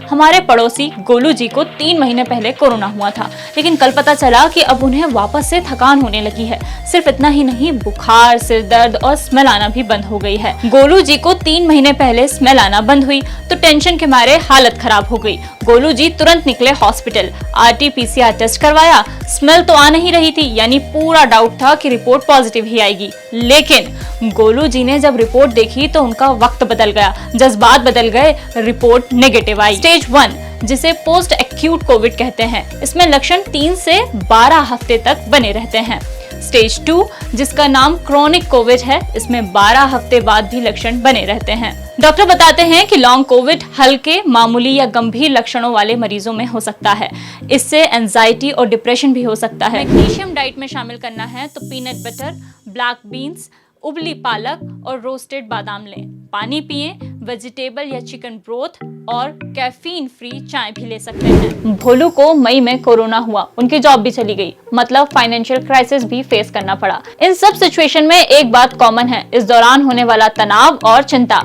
हमारे पड़ोसी गोलू जी को 3 महीने पहले कोरोना हुआ था, लेकिन कल पता चला कि अब उन्हें वापस से थकान होने लगी है। सिर्फ इतना ही नहीं, बुखार, सिर दर्द और स्मेल आना भी बंद हो गई है। गोलू जी को 3 महीने पहले स्मेल आना बंद हुई तो टेंशन के मारे हालत खराब हो गई। गोलू जी तुरंत निकले हॉस्पिटल, RT-PCR टेस्ट करवाया। स्मेल तो आ नहीं रही थी, यानी पूरा डाउट था कि रिपोर्ट पॉजिटिव ही आएगी। लेकिन गोलू जी ने जब रिपोर्ट देखी तो उनका वक्त बदल गया, जज्बात बदल गए, रिपोर्ट नेगेटिव आई। स्टेज 1, जिसे पोस्ट एक्यूट कोविड कहते हैं, इसमें लक्षण 3 से 12 हफ्ते तक बने रहते हैं। स्टेज 2, जिसका नाम क्रोनिक कोविड है, इसमें 12 हफ्ते बाद भी लक्षण बने रहते हैं। डॉक्टर बताते हैं कि लॉन्ग कोविड हल्के, मामूली या गंभीर लक्षणों वाले मरीजों में हो सकता है। इससे एंजाइटी और डिप्रेशन भी हो सकता है। मैग्नीशियम डाइट में शामिल करना है तो पीनट बटर, ब्लैक बीन्स, उबली पालक और रोस्टेड बादाम लें। पानी पिएं, वेजिटेबल या चिकन ब्रोथ और कैफीन फ्री चाय भी ले सकते हैं। भोलू को मई में कोरोना हुआ, उनकी जॉब भी चली गई, मतलब फाइनेंशियल क्राइसिस भी फेस करना पड़ा। इन सब सिचुएशन में एक बात कॉमन है, इस दौरान होने वाला तनाव और चिंता।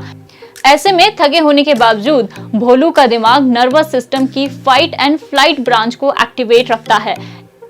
ऐसे में थके होने के बावजूद भोलू का दिमाग नर्वस सिस्टम की फाइट एंड फ्लाइट ब्रांच को एक्टिवेट रखता है।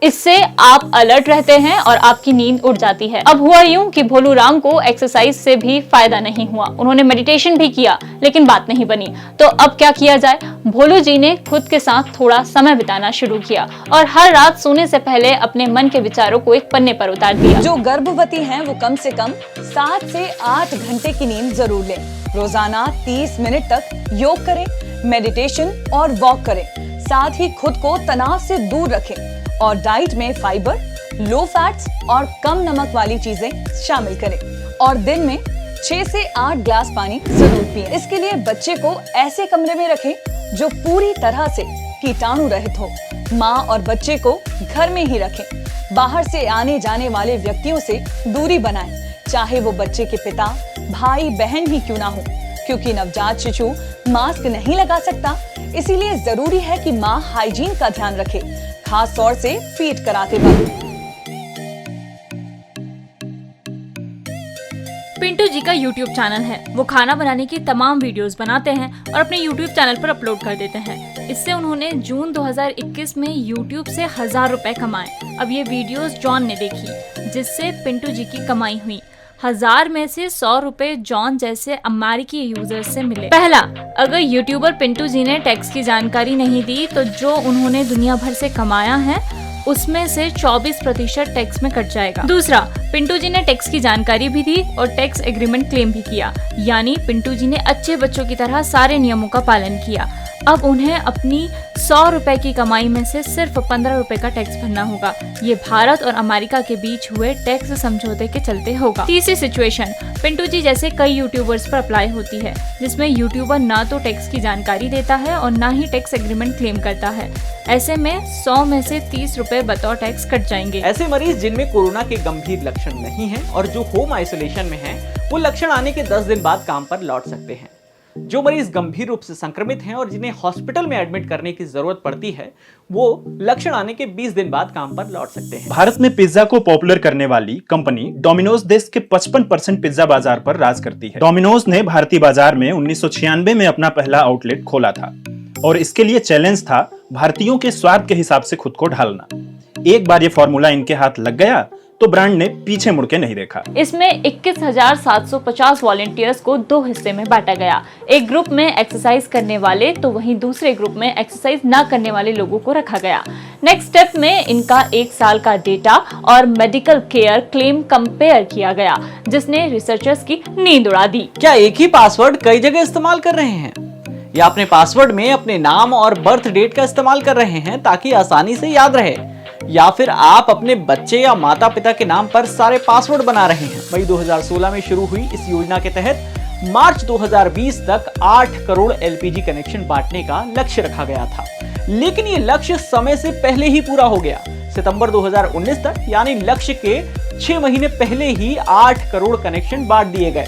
इससे आप अलर्ट रहते हैं और आपकी नींद उड़ जाती है। अब हुआ यूं कि भोलू राम को एक्सरसाइज से भी फायदा नहीं हुआ। उन्होंने मेडिटेशन भी किया, लेकिन बात नहीं बनी। तो अब क्या किया जाए? भोलू जी ने खुद के साथ थोड़ा समय बिताना शुरू किया और हर रात सोने से पहले अपने मन के विचारों को एक पन्ने पर उतार दिया। जो गर्भवती हैं वो कम से कम 7 से 8 घंटे की नींद जरूर लें। रोजाना 30 मिनट तक योग करें, मेडिटेशन और वॉक करें। साथ ही खुद को तनाव से दूर रखें और डाइट में फाइबर, लो फैट्स और कम नमक वाली चीजें शामिल करें और दिन में 6 से 8 ग्लास पानी जरूर पिएं। इसके लिए बच्चे को ऐसे कमरे में रखें जो पूरी तरह से कीटाणु रहित हो। माँ और बच्चे को घर में ही रखें। बाहर से आने जाने वाले व्यक्तियों से दूरी बनाएं, चाहे वो बच्चे के पिता, भाई, बहन ही क्यों ना हो, क्योंकि नवजात शिशु मास्क नहीं लगा सकता। इसीलिए जरूरी है कि माँ हाइजीन का ध्यान रखे, खास तौर से फीड कराते वक्त। पिंटू जी का YouTube चैनल है। वो खाना बनाने की तमाम वीडियोस बनाते हैं और अपने YouTube चैनल पर अपलोड कर देते हैं। इससे उन्होंने जून 2021 में YouTube से 1000 रुपए कमाए। अब ये वीडियोस जॉन ने देखी, जिससे पिंटू जी की कमाई हुई। 1000 में से 100 रुपए जॉन जैसे अमेरिकी यूजर्स से मिले। पहला, अगर यूट्यूबर पिंटू जी ने टैक्स की जानकारी नहीं दी तो जो उन्होंने दुनिया भर से कमाया है उसमें से 24% टैक्स में कट जाएगा। दूसरा, पिंटू जी ने टैक्स की जानकारी भी दी और टैक्स एग्रीमेंट क्लेम भी किया, यानी पिंटू जी ने अच्छे बच्चों की तरह सारे नियमों का पालन किया। अब उन्हें अपनी 100 रुपए की कमाई में से सिर्फ 15 रुपए का टैक्स भरना होगा। ये भारत और अमेरिका के बीच हुए टैक्स समझौते के चलते होगा। तीसरी सिचुएशन पिंटू जी जैसे कई यूट्यूबर्स पर अप्लाई होती है, जिसमें यूट्यूबर ना तो टैक्स की जानकारी देता है और ना ही टैक्स एग्रीमेंट क्लेम करता है। ऐसे में 100 में से 30 रुपए बतौर टैक्स कट जाएंगे। ऐसे मरीज जिनमें कोरोना के गंभीर लक्षण नहीं हैं और जो होम आइसोलेशन में हैं, वो लक्षण आने के 10 दिन बाद काम पर लौट सकते हैं। जो मरीज गंभीर रूप से संक्रमित हैं और जिन्हें हॉस्पिटल में एडमिट करने की जरूरत पड़ती है, वो लक्षण आने के 20 दिन बाद काम पर लौट सकते हैं। भारत में पिज्जा को पॉपुलर करने वाली कंपनी डोमिनोज देश के 55% पिज्जा बाजार पर राज करती है। डोमिनोज ने भारतीय बाजार में 1996 में अपना पहला आउटलेट खोला था और इसके लिए चैलेंज था भारतीयों के स्वाद के हिसाब से खुद को ढालना। एक बार ये फॉर्मूला इनके हाथ लग गया तो ब्रांड ने पीछे मुड़ के नहीं देखा। इसमें 21,750 वॉलंटियर्स को 2 हिस्से में बांटा गया। एक ग्रुप में एक्सरसाइज करने वाले तो वहीं दूसरे ग्रुप में एक्सरसाइज ना करने वाले लोगों को रखा गया। नेक्स्ट स्टेप में इनका 1 साल का डेटा और मेडिकल केयर क्लेम कंपेयर किया गया, जिसने रिसर्चर्स की नींद उड़ा दी। क्या एक ही पासवर्ड कई जगह इस्तेमाल कर रहे हैं, या अपने पासवर्ड में अपने नाम और बर्थ डेट का इस्तेमाल कर रहे हैं ताकि आसानी से याद रहे, या फिर आप अपने बच्चे या माता पिता के नाम पर सारे पासवर्ड बना रहे हैं? मई 2016 में शुरू हुई इस योजना के तहत मार्च 2020 तक 8 करोड़ LPG कनेक्शन बांटने का लक्ष्य रखा गया था, लेकिन ये लक्ष्य समय से पहले ही पूरा हो गया। सितंबर 2019 तक, यानी लक्ष्य के 6 महीने पहले ही 8 करोड़ कनेक्शन बांट दिए गए।